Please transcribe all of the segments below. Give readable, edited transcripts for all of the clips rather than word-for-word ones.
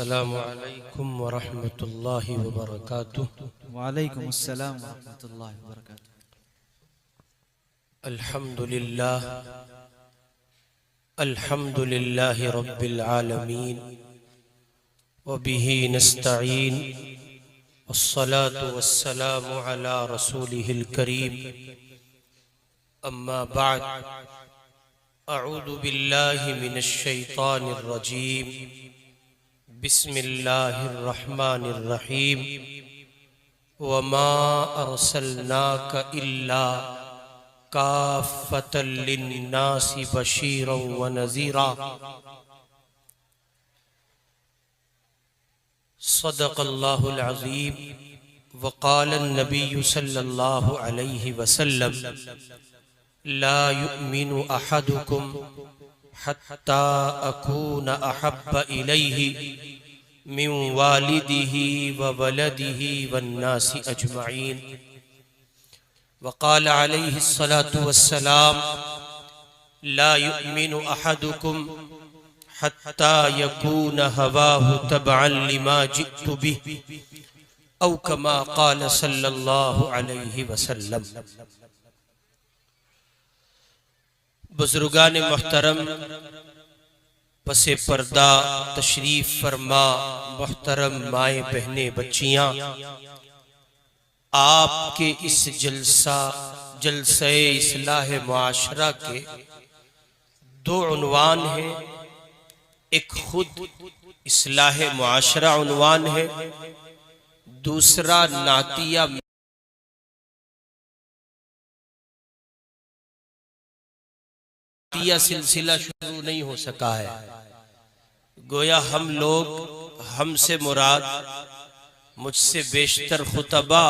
अस्सलामु अलैकुम वरहमतुल्लाहि वबरकातुह। वालेकुम अस्सलाम वरहमतुल्लाहि वबरकातुह। अल्हम्दुलिल्लाह अल्हम्दुलिल्लाहि रब्बिल आलमीन व बिही नस्तईन वस्सलातु वस्सलामु अला रसूलिहिल करीम अम्मा बाद अऊज़ु बिल्लाहि मिनश शैतानिर रजीम बिस्मिल्लाहिर रहमानिर रहीम वमा अर्सलनाका इल्ला काफ़्फ़तल लिन्नासि बशीरन व नज़ीरा। सदक़ल्लाहुल अज़ीम व क़ालन नबिय्यु सल्लल्लाहु अलैहि वसल्लम ला युमिनु अहदुकुम हत्ता अकूना अहब्ब इलैहि मिन वालिदिही व वलदिही वन्नासि अजमईन। वक़ाल अलैहिस्सलातु वस्सलाम ला युमिनु अहदुकुम हत्ता यकूना हवाहु तबअन लिमा जिअतु बिहि औ कमा क़ाल सल्लल्लाहु अलैहि वसल्लम। बुजुर्गान मोहतरम, पसे पर्दा तशरीफ फरमा मोहतरम माएँ बहनें बच्चियाँ, आपके इस जलसे इस्लाह मुआशरा के दो उन्वान हैं। एक खुद इस्लाह मुआशरा उन्वान है, दूसरा नातिया सिलसिला शुरू नहीं हो सका है। गोया हम लोग, हमसे मुराद मुझसे बेशतर खुतबा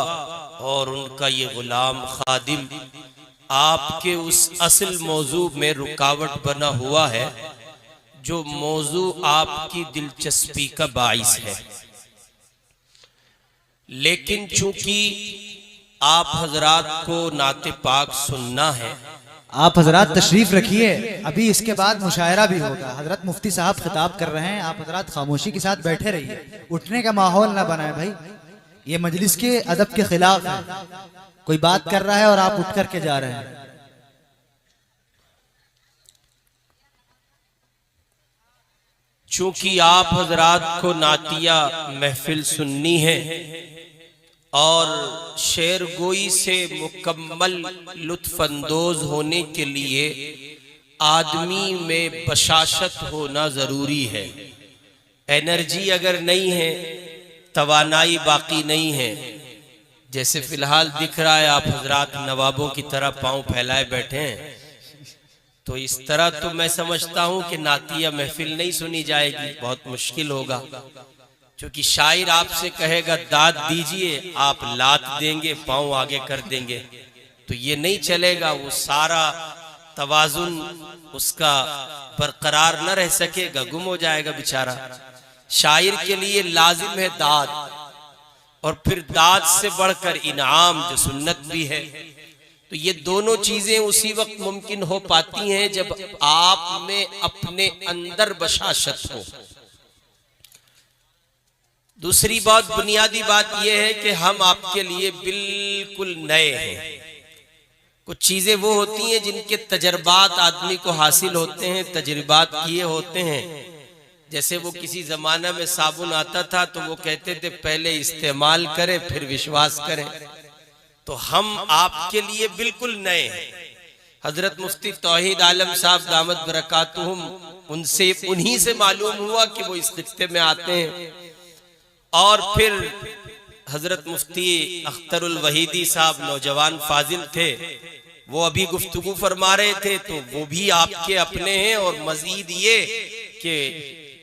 और उनका ये गुलाम खादिम आपके उस असल मौजू में रुकावट बना हुआ है जो मौजू आपकी दिलचस्पी का बाइस है। लेकिन चूंकि आप हजरात को नाते पाक सुनना है, आप हजरात तशरीफ रखिए, अभी इसके बाद मुशायरा भी होगा। हजरत मुफ्ती साहब खिताब कर रहे हैं, आप हजरात खामोशी के साथ बैठे रहिए, उठने का माहौल ना बनाए भाई, ये मजलिस के अदब के खिलाफ है। कोई बात कर रहा है और आप उठ करके जा रहे हैं। चूंकि आप हजरात को नातिया महफिल सुननी है और शेर गोई से मुकम्मल लुत्फ अंदोज होने के लिए आदमी में बशाशत होना जरूरी है। एनर्जी अगर नहीं है, तवानाई बाकी नहीं है, जैसे फिलहाल दिख रहा है आप हजरात नवाबों की तरह पांव फैलाए बैठे हैं, तो इस तरह तो मैं समझता हूं कि नातिया महफिल नहीं सुनी जाएगी, बहुत मुश्किल होगा। क्योंकि शायर आपसे कहेगा दाद दीजिए, आप लात देंगे, पांव आगे कर देंगे, तो ये नहीं चलेगा। वो सारा तवाजुन उसका बरकरार न रह सकेगा, गुम हो जाएगा बेचारा। शायर के लिए लाजिम है दाद, और फिर दाद से बढ़कर इनाम जो सुन्नत भी है। तो ये दोनों चीजें उसी वक्त मुमकिन हो पाती हैं जब आप में अपने अंदर बशाशत हो। दूसरी बात, बुनियादी बात यह है कि हम आपके लिए बिल्कुल नए हैं। कुछ चीजें वो होती हैं जिनके तजर्बात आदमी को हासिल होते हैं, तजर्बात किए होते हैं। जैसे वो किसी जमाना में साबुन आता था तो वो कहते थे पहले इस्तेमाल करें फिर विश्वास करें। तो हम आपके लिए बिल्कुल नए हैं। हजरत मुफ्ती तौहीद आलम साहब दामत बरकातुहुम, उनसे उन्हीं से मालूम हुआ कि वो इस खित्ते में आते हैं। और फिर हजरत मुफ्ती अख्तरुल वहीदी साहब नौजवान फाजिल थे, वो अभी गुफ्तगू फरमा रहे थे, तो वो भी आपके अपने हैं। और मजीद ये कि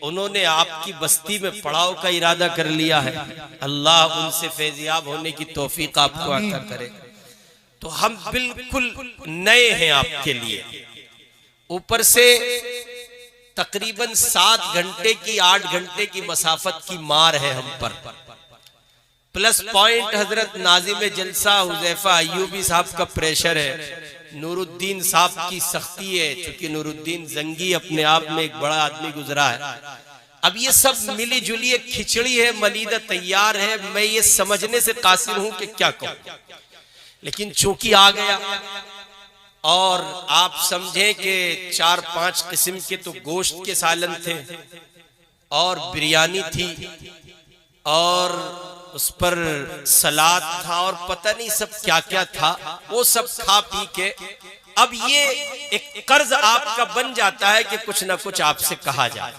उन्होंने आपकी बस्ती में पड़ाव का इरादा कर लिया है। अल्लाह उनसे फैज़याब होने की तौफीक आपको अता करे। तो हम बिल्कुल नए हैं आपके लिए। ऊपर से तकरीबन 7 घंटे की 8 घंटे की मसाफत की मार है हम पर। प्लस पॉइंट हजरत नाजिम जलसा हुज़ैफा अय्यूबी साहब का प्रेशर है, नूरुद्दीन साहब की सख्ती है, चूंकि नूरुद्दीन जंगी अपने आप में एक बड़ा आदमी गुजरा है। अब ये सब मिली जुली एक खिचड़ी है, मलीदा तैयार है, मैं ये समझने से कासिर हूं कि क्या कहूं, लेकिन चूंकि आ गया और आप समझें कि 4-5 किस्म के तो गोश्त के सालन थे और बिरयानी थी और उस पर सलाद था और पता नहीं सब क्या क्या था, वो सब खा पी के अब ये एक कर्ज आपका बन जाता है कि कुछ ना कुछ आपसे कहा जाए।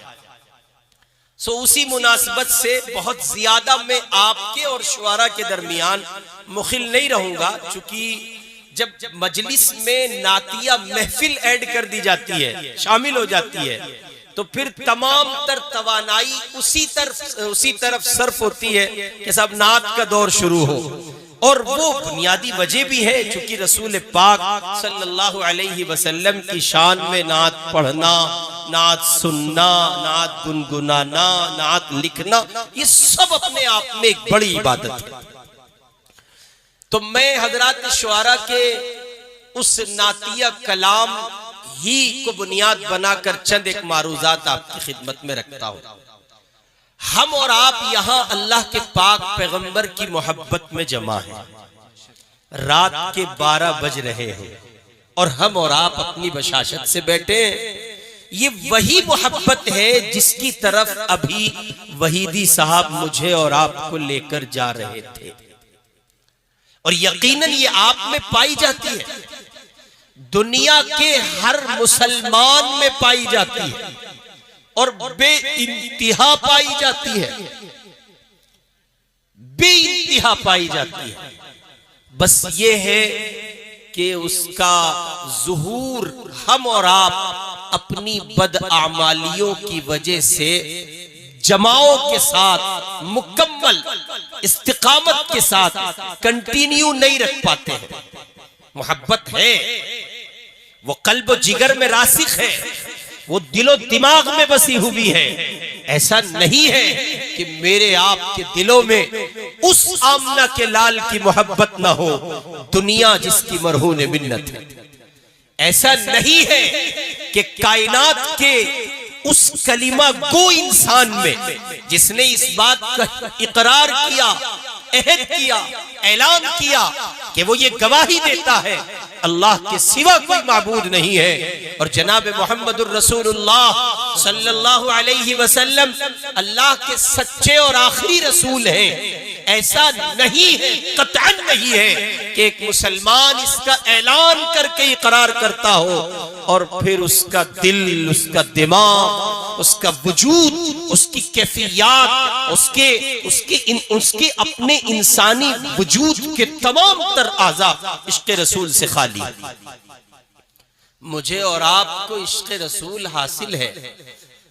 सो उसी मुनासबत से बहुत ज्यादा मैं आपके और शुआरा के दरमियान मुखिल नहीं रहूंगा, चूंकि जब मजलिस में नातिया महफिल ऐड कर दी जाती है, शामिल हो जाती है, तो फिर तमाम तर तवानाई उसी तरफ सर्फ होती है कि सब नात का दौर शुरू हो। और वो बुनियादी वजह भी है चूंकि रसूल पाक सल्लल्लाहु अलैहि वसल्लम की शान में नात पढ़ना, नात सुनना, नात गुनगुनाना, नात लिखना, ये सब अपने आप में एक बड़ी इबादत है। तो मैं हजरात शुआरा के उस नातिया कलाम ही को बुनियाद बनाकर चंद एक मारूजात आपकी खिदमत में रखता हूं। हम और आप यहां अल्लाह के पाक पैगंबर की मोहब्बत में जमा हैं, रात के 12 बज रहे हैं और हम और आप अपनी बशाशत से बैठे हैं। ये वही मोहब्बत है जिसकी तरफ अभी वहीदी साहब मुझे और आपको लेकर जा रहे थे, और यकीनन ये आप में पाई जाती है, दुनिया के हर मुसलमान में पाई जाती है और बेइंतिहा पाई जाती है, बेइंतिहा पाई जाती है। बस ये है कि उसका ज़ुहूर हम और आप अपनी बदआमालियों की वजह से जमाओं के साथ मुकम्मल इस्तिकामत के साथ कंटिन्यू नहीं रख पाते हैं। मोहब्बत है, वो कल्ब जिगर में रासिख है, वो दिलो दिमाग में बसी हुई है। ऐसा नहीं है कि मेरे आपके दिलों में उस आमना के लाल की मोहब्बत ना हो, दुनिया जिसकी मरहून मिन्नत है। ऐसा नहीं है कि कायनात के उस कलिमा गो इंसान में जिसने इस बात का इकरार किया, अहद किया, ऐलान किया कि वो ये गवाही देता है अल्लाह के सिवा कोई माबूद नहीं है और जनाब मोहम्मदुर रसूलुल्लाह सल्लल्लाहु अलैहि वसल्लम अल्लाह के सच्चे और आखिरी रसूल हैं, ऐसा नहीं है, कतअन नहीं है कि एक मुसलमान इसका ऐलान करके इकरार करता हो और फिर उसका दिल, उसका दिमाग, उसका वजूद, उसकी कैफियत, उसके अपने इंसानी वजूद के तमाम तर आज़ा इश्क़ रसूल से खाली। मुझे और आपको इश्क़ रसूल हासिल है,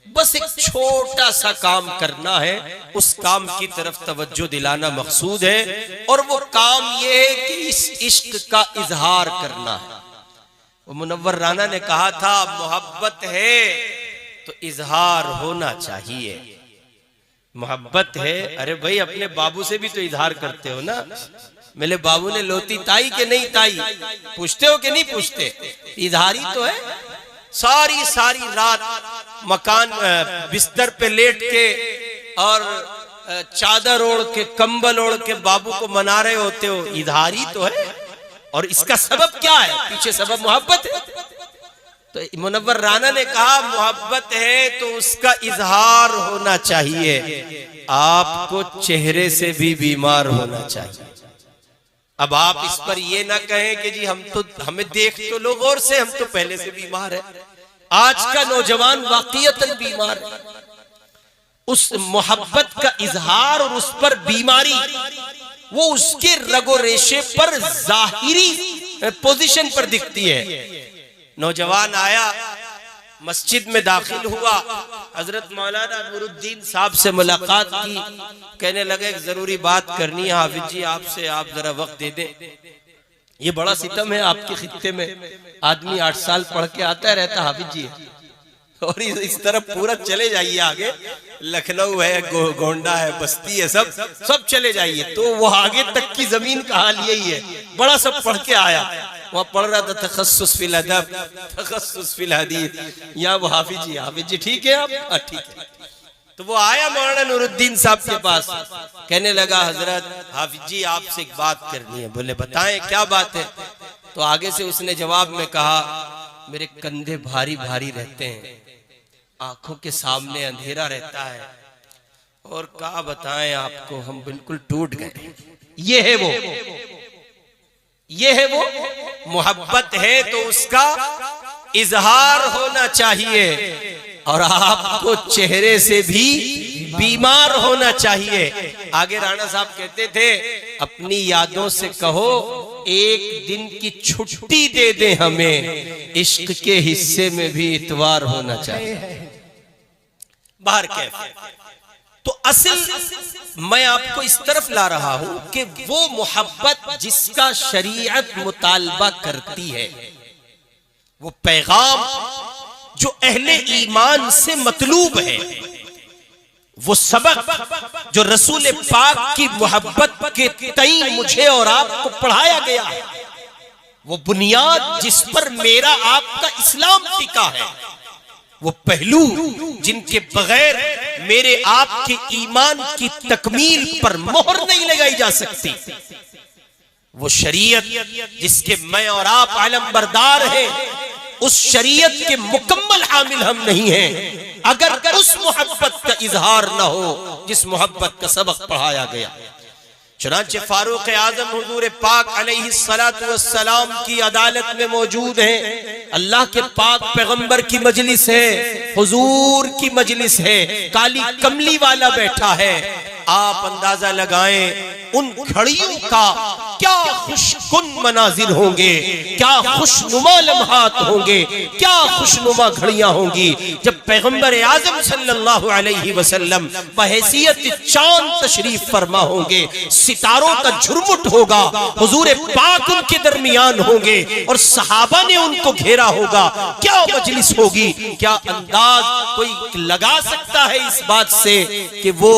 बस एक छोटा सा काम करना है, उस काम की तरफ तवज्जो दिलाना मकसूद है, और वो काम ये है कि इस इश्क का इजहार करना है। वो मुनव्वर राना ने कहा था मोहब्बत है तो इजहार होना चाहिए। मोहब्बत है, अरे भाई अपने बाबू से भी तो इजहार करते हो ना, मेरे बाबू ने लोती ताई के नहीं ताई, पूछते हो कि नहीं पूछते, इजहारी तो है। सारी सारी रात मकान बिस्तर पे लेट के और चादर ओढ़ के, कंबल ओढ़ के बाबू को मना रहे होते हो, इजहारी तो है। और इसका सबब क्या है? पीछे सबब मोहब्बत है। तो मुनव्वर राना ने कहा मोहब्बत है तो उसका इजहार होना चाहिए, आपको चेहरे से भी बीमार होना चाहिए। अब आप इस पर ये ना कहें कि जी हमें देख तो लो गौर से, हम तो पहले से बीमार है। आज का नौजवान वाकईतन बीमार है। उस मोहब्बत का इजहार और उस पर बीमारी वो उसके रगो रेशे पर जाहिरी पोजीशन पर दिखती है। नौजवान आया, मस्जिद में दाखिल हुआ, हजरत मौलाना नूरुद्दीन साहब से मुलाकात की, कहने लगे एक जरूरी बात करनी है हाफिज जी आपसे, आप जरा वक्त दे दें। ये बड़ा सितम है आपके खित्ते में, आदमी 8 साल पढ़ के आता है रहता हाफिज जी, और इस तरफ पूरा चले जाइए आगे, लखनऊ है, गोंडा है, बस्ती है, सब चले जाइए तो वो आगे तक की जमीन का हाल यही है। बड़ा सब पढ़ के आया, वहां पढ़ रहा था तखस्सुस फिल अदब, तखस्सुस फिल हदीस, यहाँ वो हाफिज जी ठीक है आप? ठीक है। तो वो आया मौलाना नूरुद्दीन साहब के पास, कहने लगा हजरत हाफिज जी आपसे एक बात करनी है। बोले बताएं क्या बात है। तो आगे से उसने जवाब में कहा मेरे कंधे भारी भारी रहते हैं, आंखों के सामने अंधेरा रहता है, और क्या बताएं आपको हम बिल्कुल टूट गए। ये है वो मोहब्बत है तो उसका इजहार होना चाहिए, और आपको चेहरे से भी बीमार होना चाहिए। आगे राणा साहब कहते थे अपनी यादों से कहो एक दिन की छुट्टी दे दे हमें, इश्क के हिस्से में भी इतवार होना चाहिए। बाहर कैफ तो असल मैं आपको इस तरफ ला रहा हूं कि वो मोहब्बत जिसका शरीयत मुतालबा करती है, वो पैगाम जो अहले ईमान से मतलूब है, वो सबक जो रसूल पाक की मोहब्बत के तई मुझे और आपको पढ़ाया गया है, वो बुनियाद जिस पर मेरा आपका इस्लाम टिका है, वो पहलू जिनके बगैर मेरे आपके ईमान की तकमील पर मोहर नहीं लगाई जा सकती, वो शरीयत जिसके मैं और आप आलम बरदार हैं, उस शरीयत के मुकम्मल हामिल हम नहीं हैं अगर उस मोहब्बत का इजहार ना हो जिस मोहब्बत का सबक पढ़ाया गया। चुनांचे फारूक आजम हुजूर पाक अलैहिस्सलातु वस्सलाम की अदालत में मौजूद हैं। अल्लाह के पाक पैगंबर की मजलिस है, हुजूर की मजलिस है, काली कमली वाला बैठा है। आप अंदाजा लगाएं उन घड़ियों का क्या खुशकुन मनाजिर होंगे, क्या खुशनुमा लम्हात होंगे, क्या खुशनुमा घड़ियां होंगी जब पैगंबर आजम सल्लल्लाहु अलैहि वसल्लम बहैसियत चांद तशरीफ फरमा होंगे, सितारों का झुरमुट होगा, हुजूर पाक उनके दरमियान होंगे और सहाबा ने उनको घेरा होगा। क्या मजलिस होगी, क्या अंदाज कोई लगा सकता है इस बात से कि वो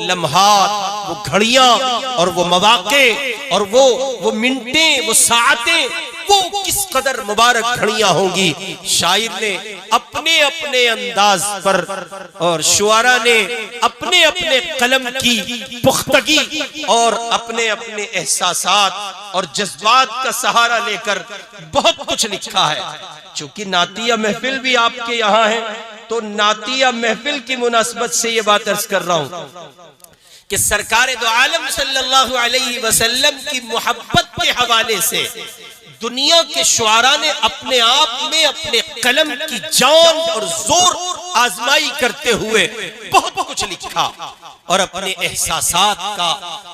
लम्हात, वो घड़ियां और वो मवाक़े और वो मिनटें, वो सातें, वो किस कदर मुबारक घड़ियां होंगी। शायर ने अपने अपने अंदाज पर और शुआरा ने अपने अपने कलम की पुख्तगी और अपने अपने एहसासात और जज्बात का सहारा लेकर बहुत कुछ लिखा है। चूंकि नातिया महफिल भी आपके यहाँ है, तो नातिया महफिल की मुनासबत से ये बात अर्ज कर रहा हूं कि सरकार दो आलम सल्लल्लाहु अलैहि वसल्लम की मोहब्बत के हवाले से दुनिया के शुआरा ने अपने आप में अपने कलम की जान और जोर आजमाई करते हुए बहुत कुछ लिखा और अपने एहसासात का,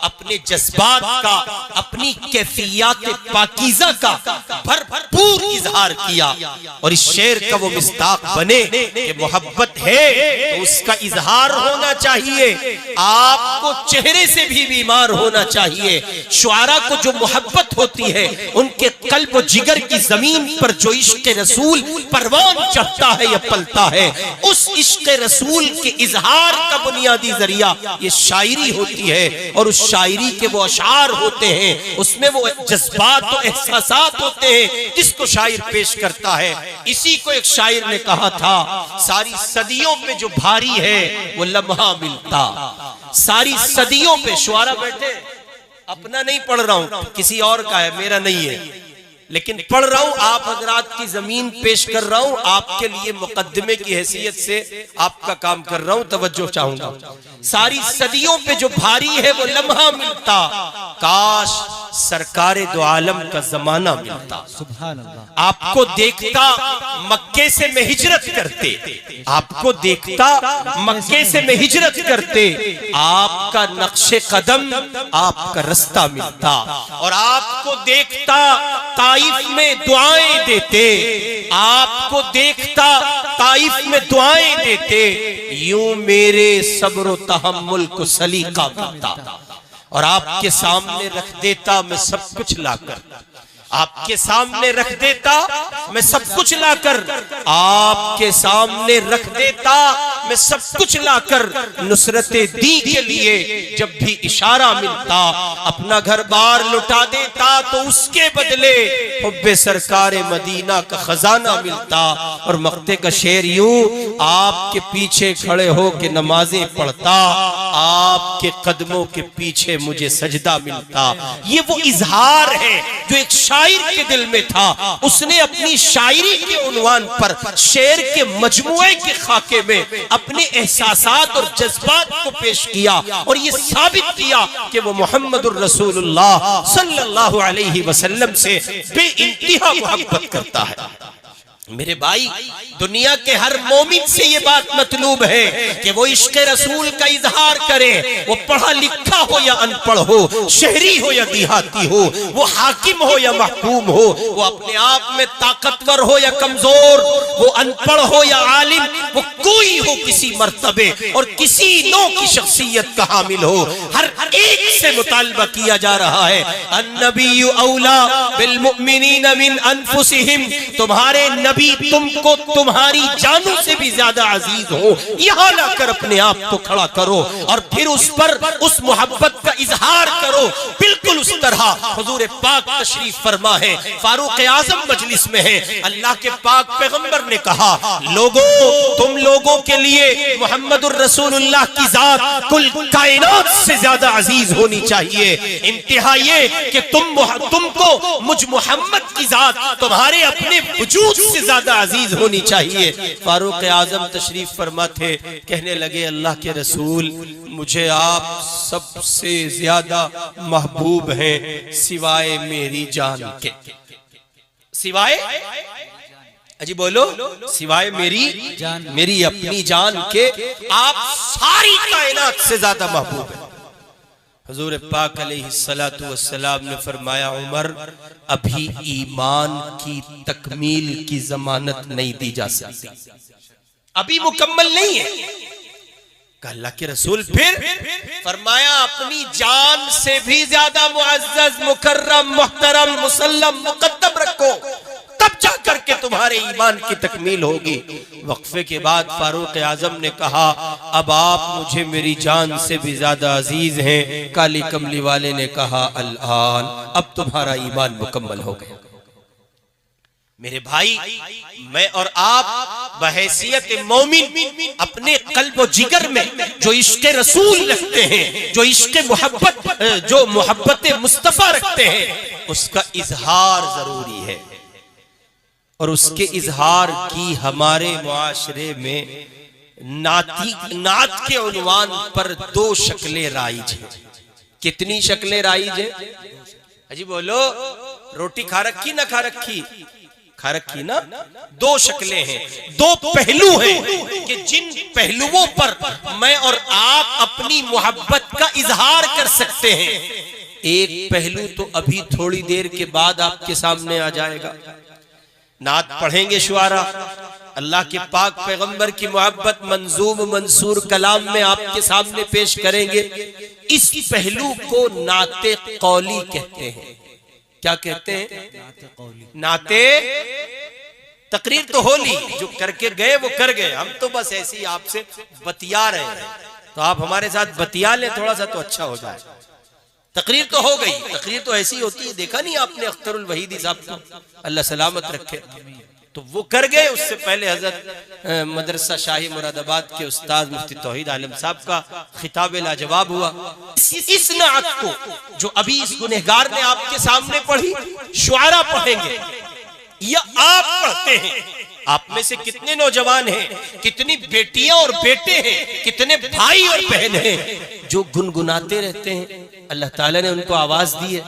अपने जज्बात का, अपनी कैफियत पाकीज़ा का भरपूर इजहार किया। और इस शेर का वो मिस्ताक बने कि मोहब्बत है तो उसका इजहार होना चाहिए, आपको चेहरे से भी बीमार होना चाहिए। शुआरा को जो मोहब्बत होती है, उनके कल्ब और जिगर की जमीन पर जो इश्क रसूल परवान चढ़ता है या पलता है, उस इश्क रसूल के इजहार का बुनियादी जरिया ये शायरी होती है। और उस शायरी के वो अशार होते हैं, उसमें वो जज्बात और एहसासात होते हैं जिसको शायर पेश करता है। इसी को एक शायर ने कहा था, सारी सदियों पे जो भारी है वो लम्हा मिलता। सारी सदियों पे, शुआरा बैठे, अपना नहीं पढ़ रहा हूं, किसी और का है, मेरा नहीं है, लेकिन पढ़ रहा हूं, आप हजरात की जमीन पेश कर रहा हूं, आपके लिए मुकद्दमे की हैसियत से आपका काम कर रहा हूं, तवज्जो चाहूंगा। सारी सदियों पे जो भारी है वो लम्हा मिलता, काश सरकारे दो आलम का जमाना मिलता। सुभान अल्लाह। आपको देखता मक्के से मैं हिजरत करते, आपको देखता मक्के से मैं हिजरत करते, आपका नक्शे कदम, आपका रास्ता मिलता। और आपको देखता ताइफ में दुआएं देते, आपको देखता ताइफ में दुआएं देते, यूं मेरे सब्र तहम्मुल को सलीका मिलता। और आपके सामने रख देता मैं सब कुछ लाकर, आपके सामने रख देता मैं सब कुछ लाकर, आपके सामने रख देता मैं सब कुछ लाकर नुसरत दी के लिए जब भी इशारा मिलता अपना घर बार लुटा देता तो उसके बदले हुब्बे सरकार मदीना का खजाना मिलता। और मक्ते का शेर यूं, आपके पीछे खड़े हो के नमाजें पढ़ता, आपके कदमों के पीछे मुझे सजदा मिलता। ये वो इजहार है जो एक शायर के दिल में था। उसने अपनी शायरी के उन्वान पर शेर के मजमुए के खाके में अपने एहसासात और जज्बात को पेश किया और ये साबित किया कि वो मोहम्मदुर रसूलुल्लाह सल्लल्लाहु अलैहि वसल्लम से बेइंतहा मोहब्बत करता है। मेरे भाई, दुनिया के हर मोमिन से ये बात मतलूब है कि वो इश्क रसूल का इजहार करे। वो पढ़ा लिखा हो या अनपढ़ हो, शहरी हो या देहाती हो, वो हाकिम हो या महकूम हो, वो अपने आप में ताकतवर हो या कमजोर, वो अनपढ़ हो या आलिम, वो कोई हो किसी मर्तबे और किसी नौ की शख्सियत का हामिल हो, हर एक से मुतालबा किया जा रहा है। अन्नबिय्यु औला बिल मुमिनीन मिन अनफुसिहिम, तुम्हारे नबी तुमको तुम्हारी जानों से भी ज्यादा अजीज हो। यहां लाकर अपने आप को खड़ा करो और फिर उस पर उस मोहब्बत का इजहार करो। बिल्कुल उस तरह हुजूर पाक तशरीफ फरमा है, फारूक आजम मजलिस में है। अल्लाह के पाक पैगंबर ने कहा, लोगों, तुम लोगों के लिए मुहम्मदुर रसूलुल्लाह की जात कुल कायनात से ज्यादा अजीज होनी चाहिए। इंतहा ये कि तुमको मुझ मोहम्मद की जात तुम्हारे अपने वजूद से ज्यादा अजीज होनी चाहिए। फारूक आजम तशरीफ फरमा थे, कहने लगे, अल्लाह के रसूल, मुझे आप सबसे ज्यादा महबूब हैं सिवाय मेरी जान के। सिवाय, अजी बोलो, सिवाय मेरी जान, मेरी अपनी जान के आप सारी कायनात से ज्यादा महबूब हैं। हुजूर पाक अलैहिस्सलातु वस्सलाम ने फरमाया, उमर, अभी ईमान की तकमील की जमानत नहीं दी जा सकती, अभी मुकम्मल नहीं है। अल्लाह के रसूल फिर फरमाया, अपनी जान से भी ज्यादा मुअज्जज, मुकर्रम, मुहतरम, मुसल्लम, मुकद्दम रखो, तब जाकर के तुम्हारे ईमान की तकमील होगी। वक्फे के बाद फारूक आजम ने कहा, अब आप मुझे मेरी जान से भी ज्यादा अजीज हैं। काली कमली वाले ने कहा, अल्आन, अब तुम्हारा ईमान मुकम्मल हो गया। मेरे भाई, मैं और आप बहैसियत मोमिन अपने कल्ब व जिगर में जो इश्क रसूल रखते हैं, जो इश्क मोहब्बत, जो मोहब्बत मुस्तफा रखते हैं, उसका इजहार जरूरी है। और उसके इजहार की हमारे मुआशरे में नात के उन्वान पर दो शक्लें राइज हैं। कितनी शक्लें राइज हैं? अजी बोलो, रोटी खा रखी ना खा रखी? खा रखी ना। दो शक्लें हैं, दो पहलू हैं कि जिन पहलुओं पर मैं और आप अपनी मोहब्बत का इजहार कर सकते हैं। एक पहलू तो अभी थोड़ी देर के बाद आपके सामने आ जाएगा। नात पढ़ेंगे शुआरा, अल्लाह के पाक पैगंबर की मोहब्बत मंजूम मंसूर कलाम में आपके सामने पेश करेंगे। इस पहलू को नाते कौली कहते हैं। क्या कहते हैं? नाते तकरीर तो होली, जो करके गए वो कर गए, हम तो बस ऐसे ही आपसे बतिया रहे हैं, तो आप हमारे साथ बतिया लें थोड़ा सा तो अच्छा हो जाए। तकरीर तो हो गई, तकरीर तो ऐसी होती है, देखा नहीं आपने अख्तरुल वहीदी साहब को, अल्लाह सलामत रखे, तो वो कर गए। उससे पहले हजरत मदरसा शाही मुरादाबाद के उस्ताद मुफ्ती तौहीद आलम साहब का खिताब लाजवाब हुआ। इस नात को जो अभी इस गुनहगार ने आपके सामने पढ़ी, शुआरा पढ़ेंगे या आप पढ़ते हैं। आप में से कितने नौजवान हैं, कितनी बेटियां और बेटे हैं, कितने भाई और बहन हैं जो गुनगुनाते रहते हैं। अल्लाह ताला ने उनको आवाज दी है,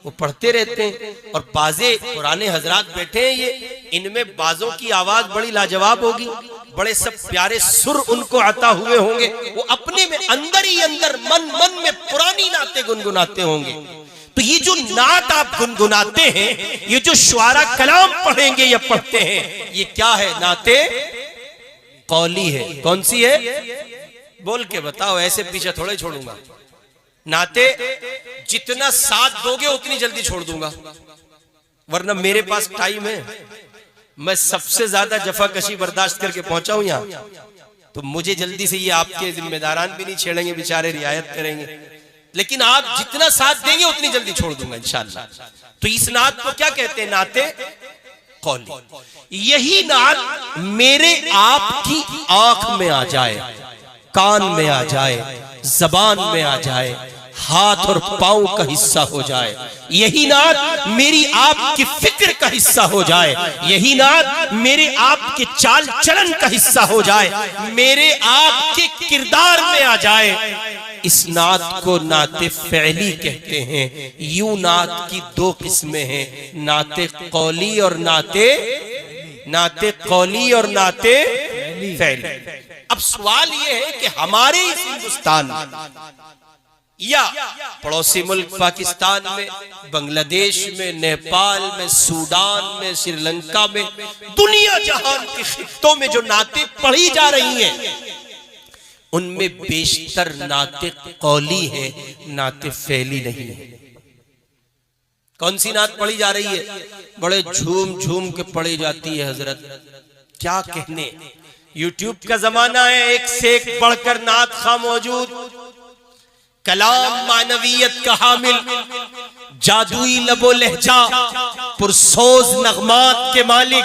वो पढ़ते रहते हैं। और बाजे पुराने हजरात बैठे हैं, ये इनमें बाजों की आवाज बड़ी लाजवाब होगी, बड़े सब प्यारे सुर उनको अता हुए होंगे। वो अपने में अंदर ही अंदर मन मन में पुरानी नाते गुनगुनाते होंगे। तो ये जो नात आप गुनगुनाते हैं, ये जो शुआरा कलाम पढ़ेंगे या पढ़ते हैं, ये क्या है? नाते कौली है। कौन सी है? बोल के बताओ, ऐसे पीछे थोड़े छोड़ूंगा। नाते जितना साथ दोगे उतनी जल्दी छोड़ दूंगा, वरना मेरे पास टाइम है। मैं सबसे ज्यादा जफाकशी बर्दाश्त करके पहुंचा हूं यहाँ। तो मुझे जल्दी से ये आपके जिम्मेदारान भी नहीं छेड़ेंगे, बेचारे रियायत करेंगे, लेकिन आप जितना साथ देंगे उतनी जल्दी छोड़ दूंगा इंशाअल्लाह। तो इस नात को क्या कहते हैं? नाते कौली। यही नात मेरे आपकी आंख में आ जाए, कान में आ जाए, जबान में आ जाए, हाथ और पांव का हिस्सा हो जाए, यही नात मेरी आपकी फिक्र का हिस्सा हो जाए, यही नात मेरे आपके चाल चलन का हिस्सा हो जाए, मेरे आपके किरदार में आ जाए, इस नात को नाते फ़ैली कहते हैं। यूं नात की दो किस्में हैं, नाते कौली और नाते कौली और नाते फ़ैली। अब सवाल ये है कि हमारे इस हिंदुस्तान में या पड़ोसी मुल्क पाकिस्तान में, बांग्लादेश में, नेपाल में, सूडान में, श्रीलंका में, दुनिया जहान के खित्तों में जो नाते पढ़ी जा रही हैं, उनमें बेशतर नाते कौली है, नाते फ़ैली नहीं है। कौन सी नात पढ़ी जा रही है? बड़े झूम झूम के पढ़ी जाती है हजरत, क्या कहने। यूट्यूब का जमाना है, एक से एक बढ़कर नात खा मौजूद, कलाम मानवियत का हामिल, जादुई लबो लहजा, पुरसोज नगमात के मालिक,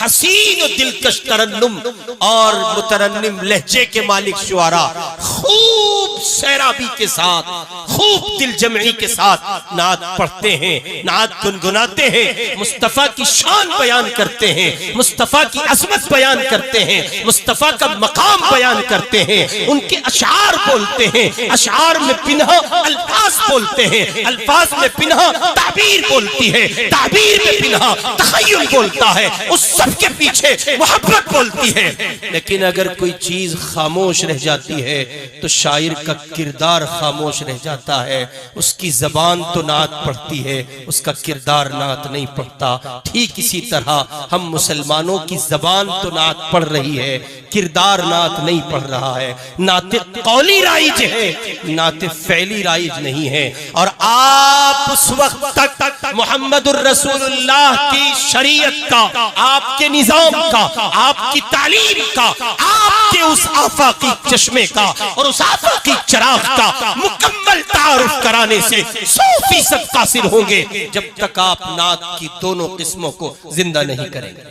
हसीन और दिलकश तरन्नुम और मुतरन्निम लहजे के मालिक शुआरा, खूब सैराबी के साथ, खूब दिल जमई के साथ नात पढ़ते हैं, नात गुनगुनाते हैं, मुस्तफा की शान बयान करते हैं, मुस्तफा की अजमत बयान करते हैं, मुस्तफा का मकाम बयान करते हैं, उनके अशार बोलते हैं, अशार में पिन्हा अल्फाज बोलते हैं, अल्फाज में पिन्हा ताबीर बोलती है, ताबीर में पिन्हा तखय्युल बोलता है, उस सब के पीछे मोहब्बत बोलती है। लेकिन अगर कोई चीज खामोश रह जाती है तो शायर का किरदार खामोश रह जाता है, उसकी जबान तो नात पढ़ती है, उसका किरदार नात नहीं पढ़ता। ठीक इसी तरह हम मुसलमानों की जबान तो नात पढ़ रही है, किरदार नात नहीं पढ़ रहा है। नाते कौली राइज है, नाते फ़ैली राइज नहीं है। और आप उस वक्त तक मुहम्मदुर रसूलुल्लाह की शरीयत का, आपके निजाम का, आपकी तालीम का, आपके उस आफाकी चश्मे का और उस आफाकी चिराग का मुकम्मल तारुफ कराने से 100% कासिर होंगे, जब तक आप नात की दोनों किस्मों को जिंदा नहीं करेंगे।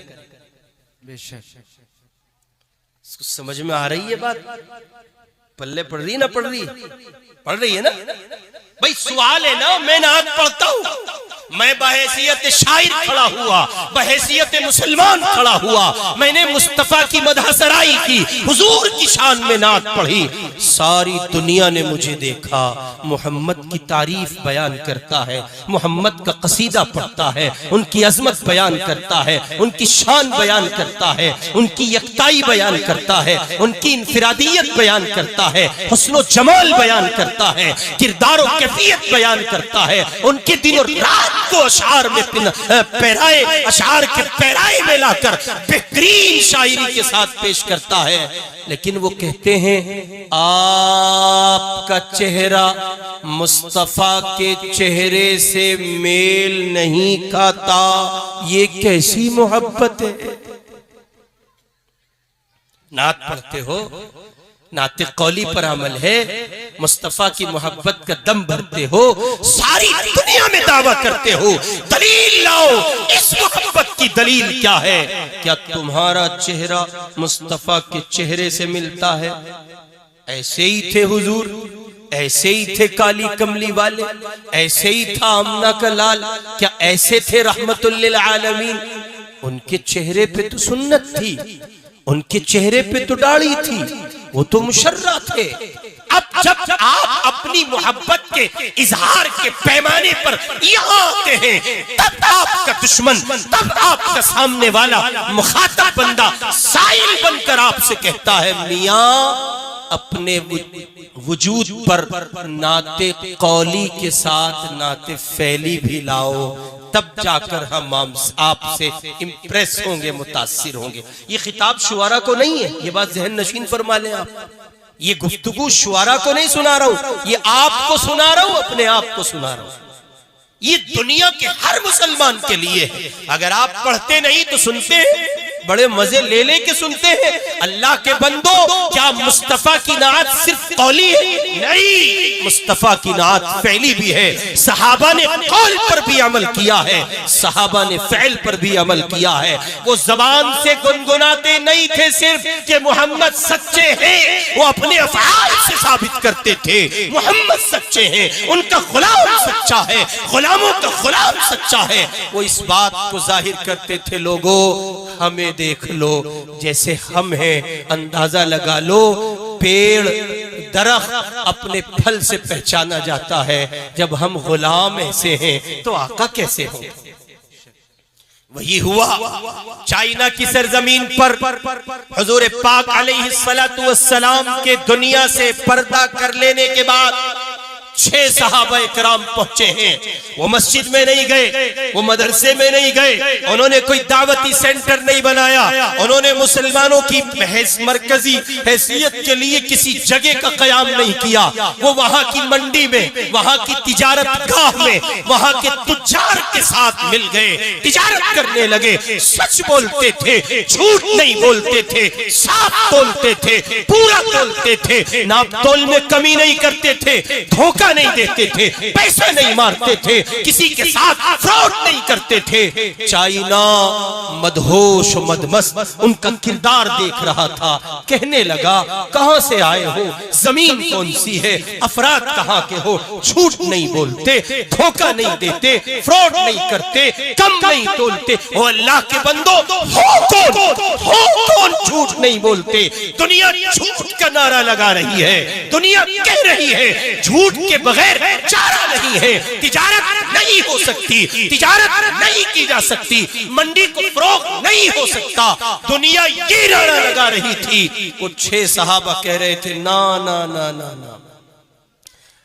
समझ में आ रही है बात? पल्ले पढ़ रही ना पढ़ रही? पढ़ रही है ना भाई? सवाल है ना, मैं नात पढ़ता हूं, मैं बहैसियत शायर खड़ा हुआ, बहैसियत मुसलमान खड़ा हुआ, मैंने मुस्तफा की मदह सराई की, हुजूर की शान में नात पढ़ी, सारी दुनिया ने मुझे देखा, मोहम्मद की तारीफ बयान करता है, मोहम्मद का कसीदा पढ़ता है, उनकी अजमत बयान करता है, उनकी शान बयान करता है, उनकी यकताई बयान करता है, उनकी इनफिरादियत बयान करता है, हुस्न व जमाल बयान करता है, किरदार और कैफियत बयान करता है, उनके दिन और रात को अशार में पैराए, अशार के पैराए में लाकर बेहतरीन शायरी के साथ पेश करता है। लेकिन वो कहते हैं आपका चेहरा मुस्तफा के चेहरे से मेल नहीं खाता, ये कैसी मोहब्बत है? नात पढ़ते हो, नाते कौली पर अमल है, मुस्तफा की मोहब्बत का दम भरते हो, सारी दुनिया में दावा करते हो, दलील लाओ, इस मोहब्बत की दलील क्या है? क्या तुम्हारा चेहरा मुस्तफा के चेहरे से मिलता है? ऐसे ही थे हुजूर, ऐसे ही थे काली कमली वाले, ऐसे ही था आमना का लाल, क्या ऐसे थे रहमतुल लिल आलमीन? उनके चेहरे पे तो सुन्नत थी, उनके चेहरे पे तो दाढ़ी थी, वो तो मुशर्रा थे। अब जब आप अपनी मोहब्बत के इजहार के पैमाने पर यहाँ आते हैं, तब आपका दुश्मन, तब आपका सामने वाला मुखातब बंदा साइल बनकर आपसे कहता है, मियाँ अपने वजूद पर नाते कौली के साथ नाते फ़ैली भी लाओ, तब जाकर हम आपसे इम्प्रेस होंगे, मुतासिर होंगे। ये खिताब शुआरा को नहीं है, ये बात जहन नशीन फरमा लें आप। ये गुफ्तगू शुआरा को नहीं सुना रहा हूं, ये आपको सुना रहा हूं, अपने आप को सुना रहा हूं। ये दुनिया के हर मुसलमान के लिए है। अगर आप पढ़ते नहीं तो सुनते हैं, बड़े मजे ले ले के सुनते हैं। अल्लाह के बंदो, क्या मुस्तफा की नात सिर्फ कौली है? नहीं, मुस्तफा की नात फैली भी है। सहाबा ने कौल पर भी अमल किया है, सहाबा ने फैल पर भी अमल किया है। वो जबान से गुनगुनाते नहीं थे सिर्फ कि मोहम्मद सच्चे हैं, वो अपने अफ़आल से साबित करते थे मोहम्मद सच्चे हैं, उनका गुलाम सच्चा है, गुलामों का गुलाम सच्चा है। वो इस बात को जाहिर करते थे, लोगों हमें देख लो जैसे हम हैं, अंदाजा लगा लो पेड़ दरख्त अपने फल से पहचाना जाता है, जब हम गुलाम ऐसे हैं तो आका कैसे हो? वही हुआ चाइना की सरजमीन पर हुजूर पाक अलैहिस्सलातु वस्सलाम के दुनिया से पर्दा कर लेने के बाद 6 सहाबा इकराम पहुंचे हैं। वो मस्जिद में नहीं गए, वो मदरसे में नहीं गए, उन्होंने कोई दावती सेंटर नहीं बनाया, उन्होंने मुसलमानों की मरकजी हैसियत के लिए किसी जगह का कयाम नहीं किया। वो वहां की मंडी में, वहां की तिजारत गाह में, वहां के तुज्जार के साथ मिल गए, तिजारत करने लगे। सच बोलते थे, झूठ नहीं बोलते थे, साफ बोलते थे, पूरा बोलते थे, नाप तोल में कमी नहीं करते थे, धोखा नहीं देते थे, पैसा नहीं मारते थे, किसी के साथ फ्रॉड नहीं करते थे। चाइना मदहोश मदमस्त उनका किरदार देख रहा था, कहने लगा कहां से आए हो, जमीन कौन सी है, अफराद कहां के हो, झूठ नहीं बोलते, धोखा नहीं देते, फ्रॉड नहीं करते, कम नहीं तोलते। ओ अल्लाह के बंदो, हो कौन झूठ नहीं बोलते? दुनिया झूठ का नारा लगा रही है, दुनिया कह रही है झूठ के बगैर चारा नहीं है, तिजारत नहीं हो सकती, तिजारत नहीं की जा सकती, मंडी को फरोग नहीं हो सकता। दुनिया ये नारा लगा रही थी। वो 6 सहाबा कह रहे थे ना ना ना ना ना,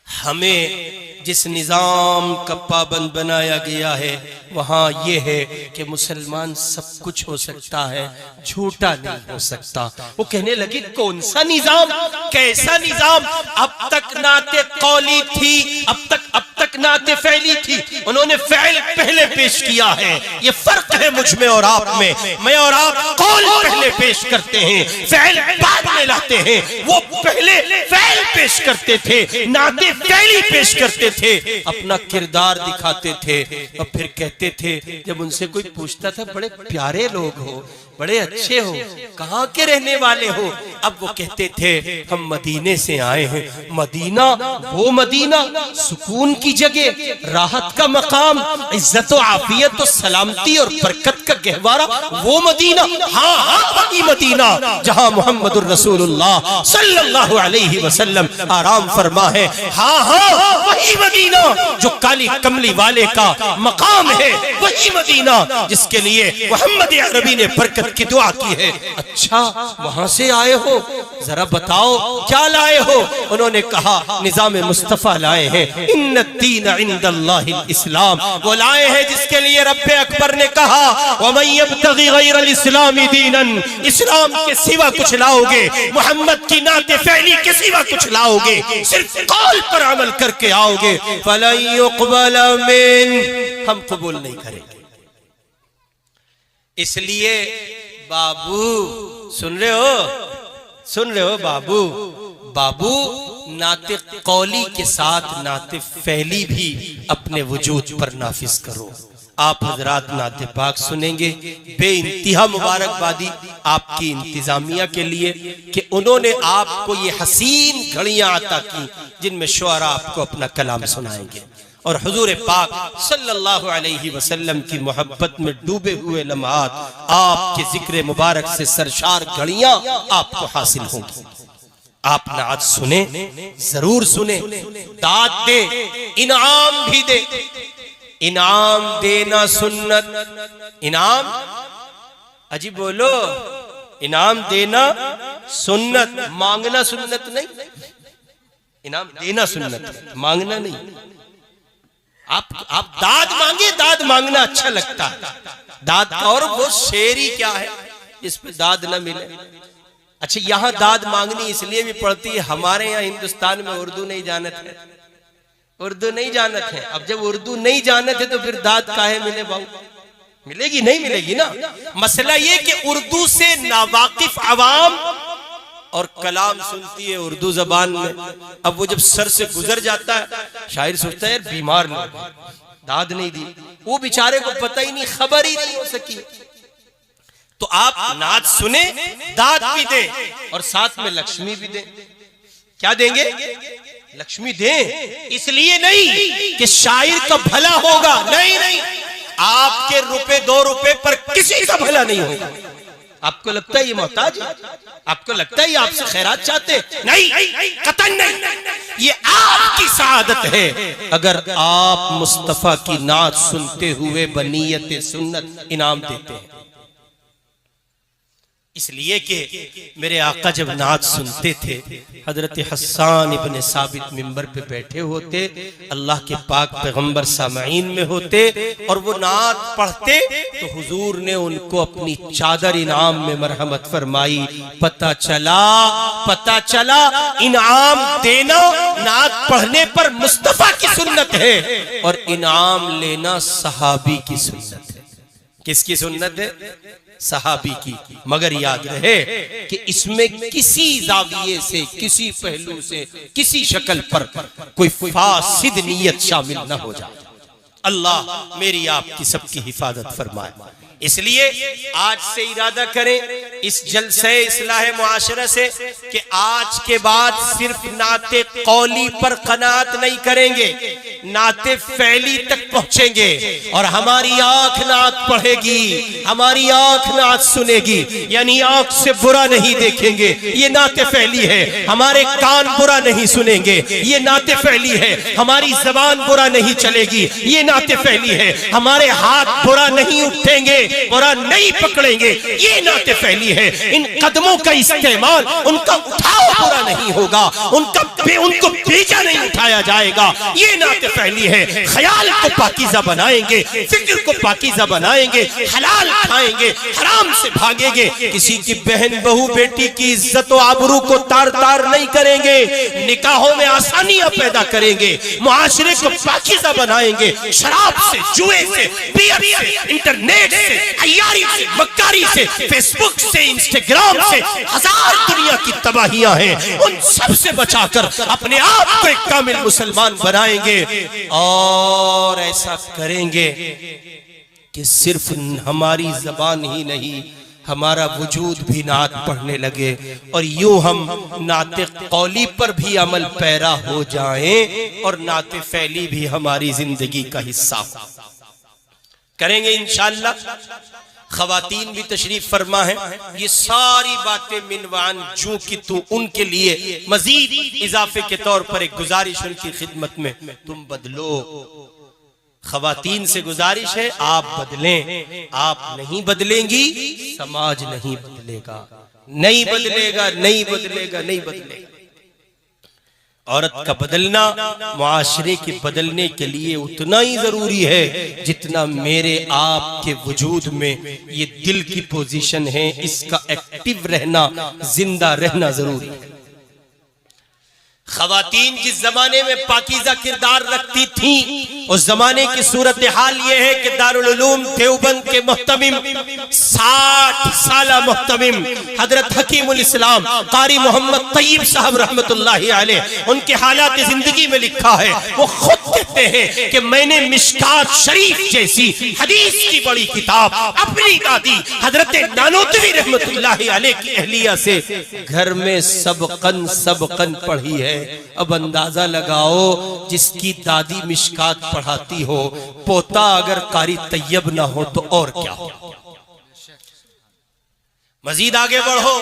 हमें जिस निजाम का पाबंद बनाया गया है वहां यह है कि मुसलमान सब कुछ हो सकता है, झूठा नहीं हो सकता। वो कहने लगे कौन सा निजाम, कैसा निजाम? अब तक नाते कौली थी, अब तक नाते फैली थी, उन्होंने फैल पहले पेश किया है। ये फर्क है मुझ में और आप में, मैं और आप कौल पहले पेश करते हैं, फैल बाद में लाते हैं। वो पहले फैल पेश करते थे, नाते फैली पेश करते थे, अपना किरदार दिखाते थे और फिर कहते थे, जब उनसे कोई पूछता था बड़े प्यारे लोग हो, बड़े अच्छे हो, कहाँ के रहने वाले हो? अब वो कहते थे हम मदीने से आए हैं। मदीना, वो मदीना सुकून की जगह, राहत का मकाम, इज्जत और आफियत और सलामती और बरकत का गहवारा, वो मदीना। हाँ हाँ, वही मदीना जहाँ मुहम्मदुर रसूलुल्लाह सल्लल्लाहु अलैहि वसल्लम आराम फरमा है। हाँ हाँ, वही मदीना जो काली कमली वाले का मकाम है, वही मदीना जिसके लिए मोहम्मद अरबी ने बरकत की दुआ की है। अच्छा, वहां से आए हो, जरा बताओ क्या लाए हो? उन्होंने कहा निजाम मुस्तफा लाए हैं, इन्ना दीन इंदल्लाहिल इस्लाम, वो लाए हैं जिसके लिए रब्बे अकबर ने कहा वमन यब्तगी गैरल इस्लामी दीनन, इस्लाम के सिवा कुछ लाओगे, मोहम्मद की नाते फैली के सिवा कुछ लाओगे, सिर्फ कौल पर अमल करके आओगे, फलन युक़बल मिन, हम कबूल नहीं करेंगे। इसलिए बाबू, सुन रहे हो बाबू, बाबू नाते कौली के साथ नाते फैली भी अपने वजूद पर नाफिज करो। आप हजरात नाते पाक सुनेंगे, बेइंतहा मुबारकबादी आपकी इंतजामिया के लिए कि उन्होंने आपको ये हसीन घड़ियां अता की जिनमें शुआरा आपको अपना कलाम सुनाएंगे और हुजूर पाक सल्लल्लाहु अलैहि वसल्लम की मोहब्बत में डूबे हुए लम्हात, आपके जिक्र मुबारक से सरशार घड़ियां आपको हासिल होंगी। आप नात सुने, जरूर सुने, दाद दे, इनाम भी दे। इनाम देना सुन्नत, इनाम अजी बोलो, इनाम देना सुन्नत, मांगना सुन्नत नहीं। इनाम देना सुन्नत, मांगना नहीं। आप दाद मांगे, दाद मांगना अच्छा लगता है, दाद। और वो शेर ही क्या है इस पे दाद न मिले। अच्छा, यहाँ दाद मांगनी इसलिए भी पड़ती है, हमारे यहाँ हिंदुस्तान में उर्दू नहीं जानत है, उर्दू नहीं जानत है। अब जब उर्दू नहीं जानत है तो फिर दाद काहे मिले बाबू? मिलेगी नहीं मिलेगी ना। मसला ये कि उर्दू से नावाकिफ अवाम और कलाम सुनती है उर्दू जबान में। अब वो जब सर से गुजर जाता है, शायर सोचता है यार बीमार नहीं, दाद नहीं दी, वो बेचारे को पता ही नहीं, खबर ही नहीं हो सकी। तो आप नाच सुने, दाद भी दे और साथ में लक्ष्मी भी दे। क्या देंगे? लक्ष्मी दें। इसलिए नहीं कि शायर का भला होगा, नहीं नहीं, आपके रुपए 2 रुपए पर किसी का भला नहीं होगा। आपको लगता है ये मोहताज है? आपको लगता है ये आपसे खैरात चाहते? नहीं, कतई नहीं। ये आपकी सआदत है अगर आप मुस्तफा की नात सुनते हुए बनीयत सुन्नत इनाम देते हैं। इसलिए कि मेरे आका जब नात सुनते थे, हजरत हस्सान इब्ने साबित मिंबर पे बैठे होते, अल्लाह के पाक पैगंबर सामईन में होते और वो नात पढ़ते तो हुजूर ने उनको अपनी चादर इनाम में मरहमत फरमाई। पता चला इनाम देना नात पढ़ने पर मुस्तफा की सुन्नत है और इनाम लेना सहाबी की सुन्नत है। किसकी सुन्नत है? सहाबी की। मगर याद रहे कि इसमें किसी जाविये से, किसी पहलू से, किसी शक्ल पर कोई फासिद नियत शामिल न हो जाए। अल्लाह मेरी आपकी सबकी हिफाजत फरमाए। इसलिए आज से इरादा करें इस जलसे इस्लाह मुआशरा से कि आज के बाद सिर्फ नाते कौली पर कनात नहीं करेंगे, नाते फैली तक पहुंचेंगे और हमारी आंख नात पढ़ेगी, हमारी आंख नात सुनेगी, यानी आंख से बुरा नहीं देखेंगे, ये नाते फैली है। हमारे कान बुरा नहीं सुनेंगे, ये नाते फैली है। हमारी जबान बुरा नहीं चलेगी, ये नाते फैली है। हमारे हाथ बुरा नहीं उठेंगे, बुरा नहीं पकड़ेंगे, ये नाते फैली है। इन कदमों का इस्तेमाल, उनका उठाव बुरा नहीं होगा, उनको बेजा नहीं उठाया जाएगा, ये नाते फैली है। ख्याल को पाकीज़ा बनाएंगे, फिक्र को पाकीज़ा बनाएंगे, हलाल खाएंगे, हराम से भागेंगे, किसी की बहन बहू बेटी की इज्जत और आबरू को तार तार नहीं करेंगे, निकाहों में आसानियां पैदा करेंगे, मुआशरे को पाकीज़ा बनाएंगे। शराब से, जुए से, बियर से, इंटरनेट से, अय्यारी से, मक्कारी से, फेसबुक से, इंस्टाग्राम से हजार दुनिया की तबाहियां हैं, उन सब से बचाकर अपने आप को एक कामिल मुसलमान बनाएंगे। और ऐसा करेंगे कि सिर्फ हमारी जबान ही नहीं, हमारा वजूद भी नात पढ़ने लगे और यूं हम नाते कौली पर भी अमल पैरा हो जाएं और नाते फैली भी हमारी जिंदगी का हिस्सा करेंगे इंशाअल्लाह। खवातीन भी तशरीफ फरमा है। ये सारी बातें मिनवान जू की तू उनके लिए मजीद इजाफे के तौर पर एक गुजारिश उनकी खिदमत में, तुम बदलो। खवातीन से गुजारिश है आप बदलें, आप नहीं बदलेंगी समाज नहीं बदलेगा, नहीं बदलेगा, नहीं बदलेगा, नहीं बदलेगा। औरत का बदलना मुआशरे के बदलने के लिए उतना ही जरूरी है जितना मेरे आपके वजूद में ये दिल की पोजीशन है, इसका एक्टिव रहना, जिंदा रहना जरूरी है। खवातीन जिस जमाने में पाकीज़ा किरदार रखती थीं, उस जमाने की सूरत हाल यह है कि दारुल उलूम देवबंद के मुहतमिम 60 साला मुहतमिम हजरत हकीमुल इस्लाम कारी मोहम्मद तैयब साहब रहमतुल्लाहि अलैह, उनके हालात जिंदगी में लिखा है। वो खुद कहते हैं कि मैंने मिशकात शरीफ जैसी हदीस की बड़ी किताब अपनी दादी हजरत नानोतवी रहमतुल्लाहि अलैह की अहलिया से घर में सबकन पढ़ी है। अब अंदाजा लगाओ, जिसकी दादी मिशकात पढ़ाती हो, पोता अगर कारी तैयब ना हो तो और क्या हो। मजीद आगे बढ़ो,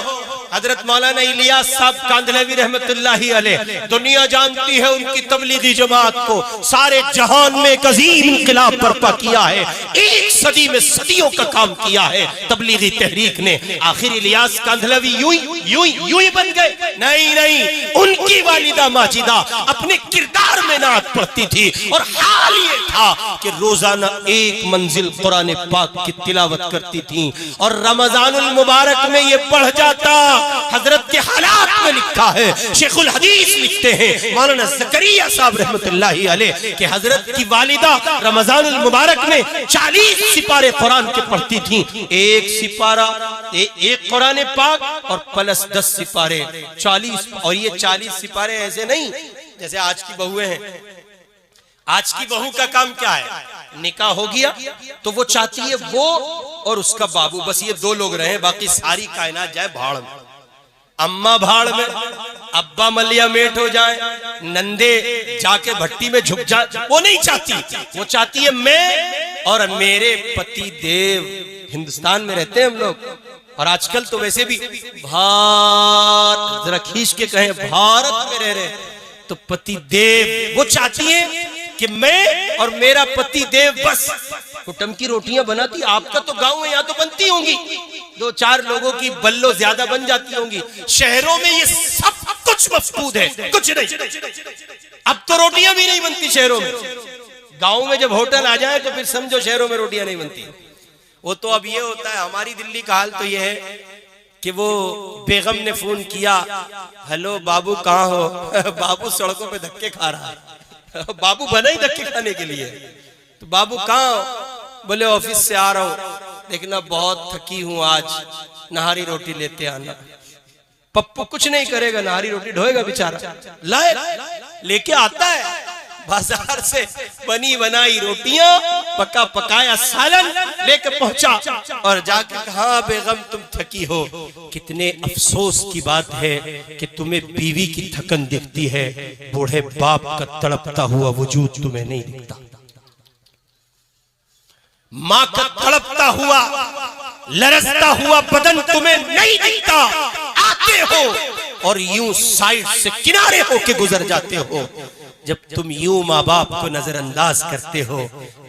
हजरत मौलाना इलियास साहब कांदलवी रहमतुल्लाहि अलैह, दुनिया जानती है उनकी तबलीगी जमात को, सारे जहान में एक अजीम इंकलाब बर्पा किया है, एक सदी में सदियों का काम किया है तबलीगी तहरीक ने। आखिर इलियास कांदलवी यूं ही बन गए? नहीं, उनकी वालिदा माजिदा अपने किरदार में नात पढ़ती थी और हाल ये था कि रोजाना एक मंजिल कुरान पाक की तिलावत करती थी और रमजानुल मुबारक में ये पढ़ जाता हजरत के हालात में लिखा है, शेखुल हदीस लिखते हैं मौलाना ज़करिया साहब रहमतुल्लाहि अलैह कि हजरत की वालिदा रमजानुल मुबारक में 40 सिपारे कुरान के पढ़ती थी। एक सिपारा एक कुरान पाक और प्लस 10 सिपारे 40। और ये 40 सिपारे ऐसे नहीं जैसे आज की बहुएं हैं। आज की बहू का काम क्या है, निकाह हो गया तो वो चाहती है वो और उसका बाबू, बस ये 2 लोग रहे, बाकी सारी कायनात जाए भाड़ में। अम्मा भाड़ में, अब्बा मलिया मेट हो जाए, नंदे जाके भट्टी में झुक जाए, वो नहीं चाहती। वो चाहती है मैं और मेरे पति देव। हिंदुस्तान में रहते हैं हम लोग, और आजकल तो वैसे भी भारत, जरा खींच के कहें भारत में रह रहे, तो पति देव वो चाहती है कि मैं और मेरा पति देव बस कुटम की रोटियां बनाती। आपका तो गांव है, यहाँ तो बनती होंगी, 2-4 लोगों की बल्लो ज्यादा बन जाती होंगी। शहरों में ये सब कुछ मफकूद है, कुछ नहीं। अब तो रोटियां भी नहीं बनती शहरों में। गांव में जब होटल आ जाए तो फिर समझो शहरों में रोटियां नहीं बनती। वो तो अब ये होता है, हमारी दिल्ली का हाल तो ये है कि वो बेगम ने फोन किया, हेलो बाबू कहाँ हो? बाबू सड़कों पे धक्के खा रहा है। बाबू बना ही धक्के खाने के लिए। तो बाबू कहाँ? बोले ऑफिस से आ रहा हूँ, देखना बहुत थकी हूं आज, नहारी रोटी लेते आना। पप्पू कुछ नहीं करेगा, नहारी रोटी ढोएगा बेचारा, लाए लेके आता है बाजार से बनी बनाई रोटियां, पका पकाया सालन लेके पहुंचा और जाके कहा बेगम तुम थकी हो। कितने अफसोस की बात है कि तुम्हें बीवी की थकन दिखती है, बूढ़े बाप का तड़पता हुआ वजूद तुम्हें नहीं दिखता, माँ का तड़पता हुआ लरसता हुआ बदन तुम्हें नहीं दिखता। आते हो और यूं साइड से किनारे होके गुजर जाते हो। जब तुम यूं माँ बाप को नजरअंदाज करते हो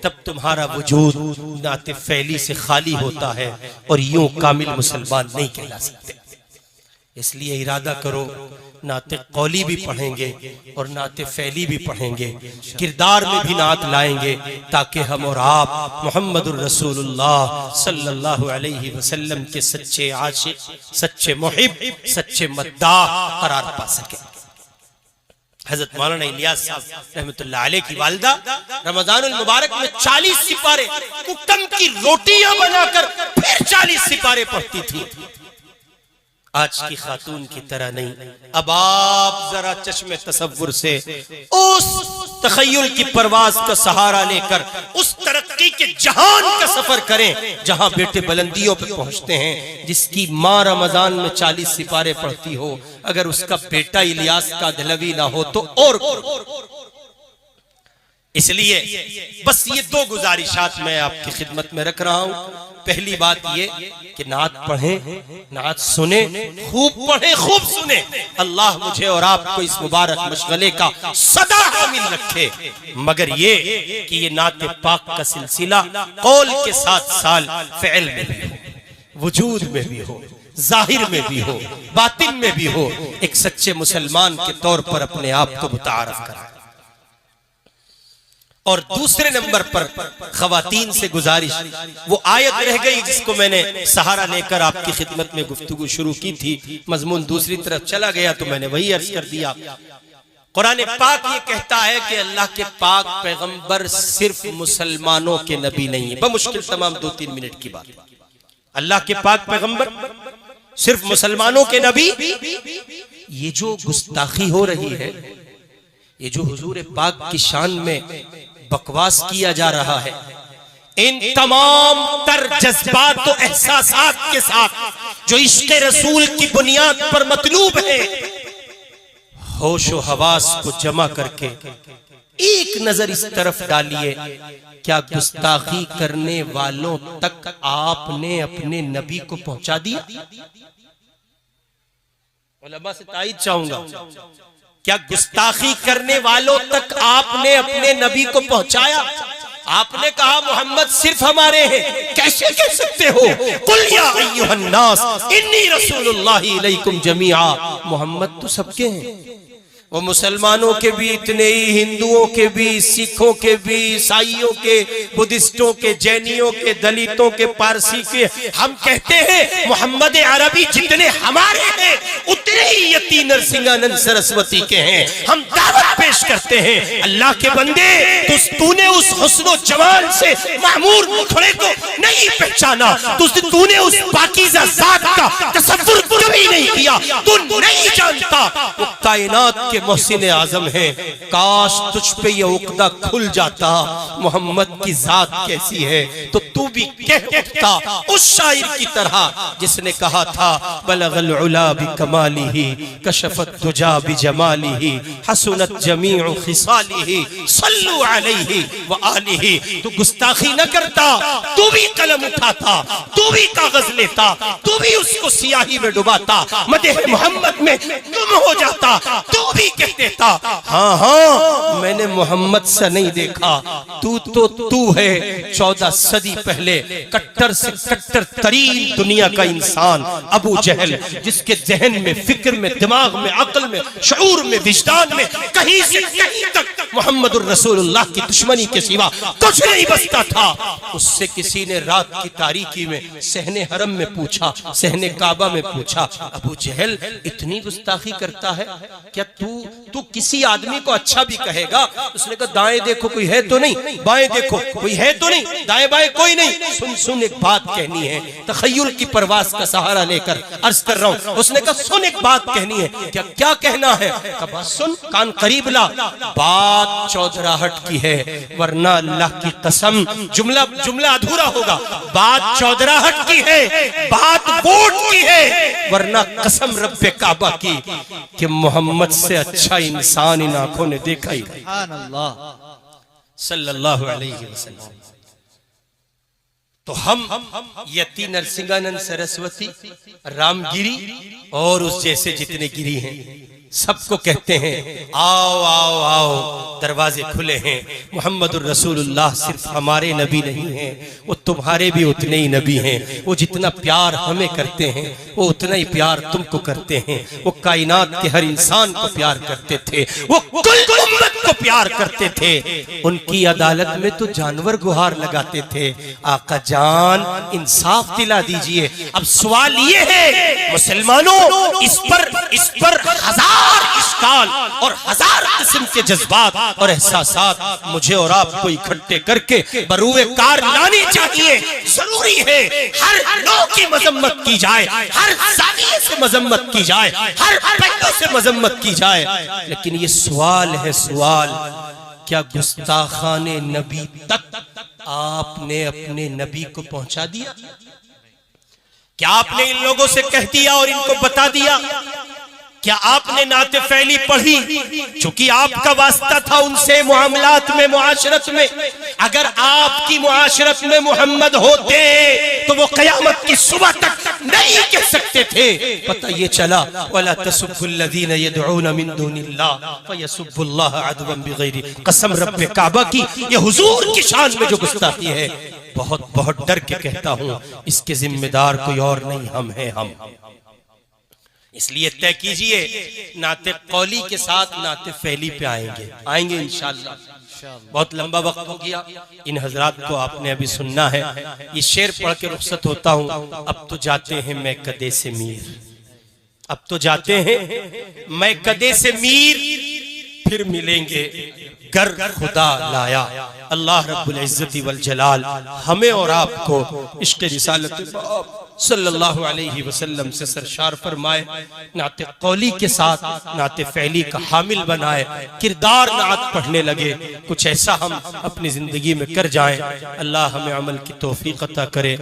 तब तुम्हारा वजूद नाते फैली से खाली होता है और यूं कामिल मुसलमान नहीं कहला सकते। इसलिए इरादा करो, नाते कौली भी पढ़ेंगे और नाते फैली भी पढ़ेंगे, किरदार में भी नात लाएंगे, ताकि हम और आप मोहम्मदुर रसूलुल्लाह सल्लल्लाहु अलैहि वसल्लम के सच्चे आशिक, सच्चे मुहिब, सच्चे मद्दाह करार पा सके। हजरत मौलाना इलियास साहब रहमतुल्लाह अलैह की वालिदा रमजानुल मुबारक में 40 सिपारे कुटम की रोटियां बनाकर फिर 40 सिपारे पढ़ती थी। आज की खातून की तरह नहीं। अब आप जरा चश्मे तसव्वुर से उस तखय्युल की परवाज का सहारा लेकर उस तरक्की के जहान का सफर करें जहां बेटे बुलंदियों पे पहुंचते हैं। जिसकी माँ रमजान में 40 सिपारे पढ़ती हो, अगर उसका बेटा इलियास का दहलवी ना हो तो और इसलिए बस ये 2 गुजारिशात मैं आपकी खिदमत में रख रहा हूं। पहली बात ये कि नात पढ़ें, नात सुने, खूब पढ़ें, खूब सुने। अल्लाह मुझे और आपको इस मुबारक मशगले का सदा हामिल रखे। मगर ये कि ये नात पाक का सिलसिला कौल के साथ साल फ़िल में भी हो, वजूद में भी हो, जाहिर में भी हो, बातिन में भी हो, एक सच्चे मुसलमान के तौर पर अपने आप को मुतारफ कराए। और दूसरे नंबर पर खवातीन से गुजारिश, वो आयत रह गई जिसको मैंने सहारा लेकर आपकी खिदमत में गुफ्तगू शुरू की थी, मजमून दूसरी तरफ चला गया तो मैंने वही अर्ज कर दिया। कुरान पाक ये कहता है कि अल्लाह के पाक पैगंबर सिर्फ मुसलमानों के नबी नहीं है। बमुश्किल तमाम 2-3 मिनट की बात। अल्लाह के पाक पैगंबर सिर्फ मुसलमानों के नबी। ये जो गुस्ताखी हो रही है, ये जो हुजूर पाक की शान में बकवास किया जा रहा है, इन तमाम तर जज्बात और एहसासात के साथ जो इश्क़ रसूल की बुनियाद पर मतलूब है, होश व हवास को जमा करके एक नजर इस तरफ डालिए, क्या गुस्ताखी करने वालों तक आपने अपने नबी को पहुंचा दिया? उलमा से ताईद चाहूंगा, क्या गुस्ताखी करने वालों तक आपने अपने नबी को पहुंचाया? आपने कहा मोहम्मद सिर्फ हमारे हैं, कैसे कह सकते हो? कुल या अय्युहन नास इन्नी रसूलुल्लाहि इलैकुम जमीआ, मोहम्मद तो सबके हैं। वो मुसलमानों के भी इतने ही, हिंदुओं के भी, सिखों के भी, ईसाइयों के, बुद्धिस्टों के, जैनियों के, दलितों के, पारसी के। हम कहते हैं मोहम्मद अरबी जितने हमारे हैं उतने ही यती नरसिंहानंद सरस्वती के हैं। हम दावत पेश करते हैं, अल्लाह के बंदे, तो तूने उस हुस्नो जमाल से मामूर मुखड़े को नहीं पहचाना, तूने उस पाकीज़ा ज़ात का तसव्वुर कभी नहीं किया, तू नहीं जानता वो कायनात के मोहसिन आजम है। काश तुझ पे ये उक़दा खुल जाता मोहम्मद की जात कैसी है, तो तू भी कह उठता उस शायर की तरह जिसने कहा था बलगल उला बिकमालिही कशफत दुजा बिजमालिही हसनत जमीउ खिसालिही सल्लु अलैहि व आलिही। तू गुस्ताखी न करता, तू भी कलम उठाता, तू भी कागज लेता, तू भी उसको सियाही में डुबाता, मदह मोहम्मद में गुम हो जाता, तू भी कह देता हाँ हाँ मैंने मोहम्मद से नहीं देखा, तू है 14 सदी पहले कट्टर से कट्टर तरीन दुनिया का इंसान अबू जहल, जिसके जहन में, फिक्र में, दिमाग में, अक्ल में, शऊर में, विजदान में कहीं से कहीं तक मोहम्मदुर रसूलुल्लाह की दुश्मनी के सिवा कुछ नहीं बचता था। उससे किसी ने रात की तारीकी में सहने हरम में पूछा, सहने काबा में पूछा, अबू जहल इतनी गुस्ताखी करता है क्या तू किसी आदमी को अच्छा भी कहेगा? उसने कहा दाएं देखो कोई है तो नहीं, बाएं देखो कोई है तो नहीं, दाएं बाएं कोई नहीं। सुन एक बात कहनी है, तखय्युल की परवास का सहारा लेकर अर्ज कर रहा हूं। उसने कहा सुन एक बात कहनी है। क्या कहना है? कहा सुन, कान करीब ला, बात चौधराहट की है, वरना अल्लाह की कसम जुमला अधूरा होगा। बात चौधराहट की है, बात वोट की है, वरना कसम रब्बे काबा की कि मोहम्मद से अच्छा इंसान इन आंखों ने देखा ही नहीं। सल्लल्लाहु अलैहि वसल्लम। तो हम यति नरसिंहानंद सरस्वती, रामगिरी और उस जैसे जितने गिरी हैं सबको कहते हैं आओ आओ आओ, दरवाजे खुले हैं। मोहम्मदुर रसूलुल्लाह सिर्फ हमारे नबी नहीं हैं, वो तुम्हारे भी उतने ही नबी हैं। वो जितना प्यार हमें करते हैं वो उतना ही प्यार तुमको करते हैं। वो कायनात के हर इंसान को प्यार करते थे, वो कुल उम्मत को प्यार करते थे। उनकी अदालत में तो जानवर गुहार लगाते थे, आका जान इंसाफ दिला दीजिए। अब सवाल ये है मुसलमानों, इस पर हजार इश्काल और हजार किस्म के जज्बात और एहसासात मुझे और आपको इकट्ठे करके बरूए कार लानी चाहिए। जरूरी है हर नौ की मजम्मत की जाए, हर जाविये से मजम्मत की जाए, हर पहलू से मजम्मत की जाए। लेकिन ये सवाल है, सवाल क्या गुस्ताखाने नबी तक आपने अपने नबी को पहुंचा दिया? क्या आपने इन लोगों से कह दिया और इनको बता दिया? क्या आपने नाते फैली पढ़ी? चूंकि आपका वास्ता था उनसे मुआमलात में, मुआशरत में। अगर आपकी मुआशरत में मोहम्मद होते तो वो क़यामत की सुबह तक नहीं कह सकते थे। पता ये चला वला तसुब्बुल्लज़ीना यदऊना मिन दूनिल्लाह फयसुब्बुल्लाह अदवन बिगैरि, कसम रब्बे काबा की ये हुजूर की शान में जो गुस्ताखी है, बहुत बहुत डर के कहता हूं इसके जिम्मेदार कोई और नहीं, हम हैं हम। इसलिए तय कीजिए नाते कौली के साथ नाते फैली पे आएंगे इंशाअल्लाह। बहुत लंबा वक्त हो गया, इन हजरात को आपने अभी सुनना है। ये शेर पढ़ के रुखसत होता हूँ। अब तो जाते हैं मैं कदे से मीर, अब तो जाते हैं मैं कदे से मीर, फिर मिलेंगे गर खुदा लाया। अल्लाह रब्बुल इज्जति वल जलाल हमें और आपको इश्क़ रिसालत सल्लल्लाहु अलैहि वसल्लम से सरशार फरमाए, नाते कौली के साथ नाते फैली का हामिल बनाए, किरदार नात पढ़ने लगे, कुछ ऐसा हम अपनी जिंदगी में कर जाएं। अल्लाह हमें अमल की तौफीक अता करे।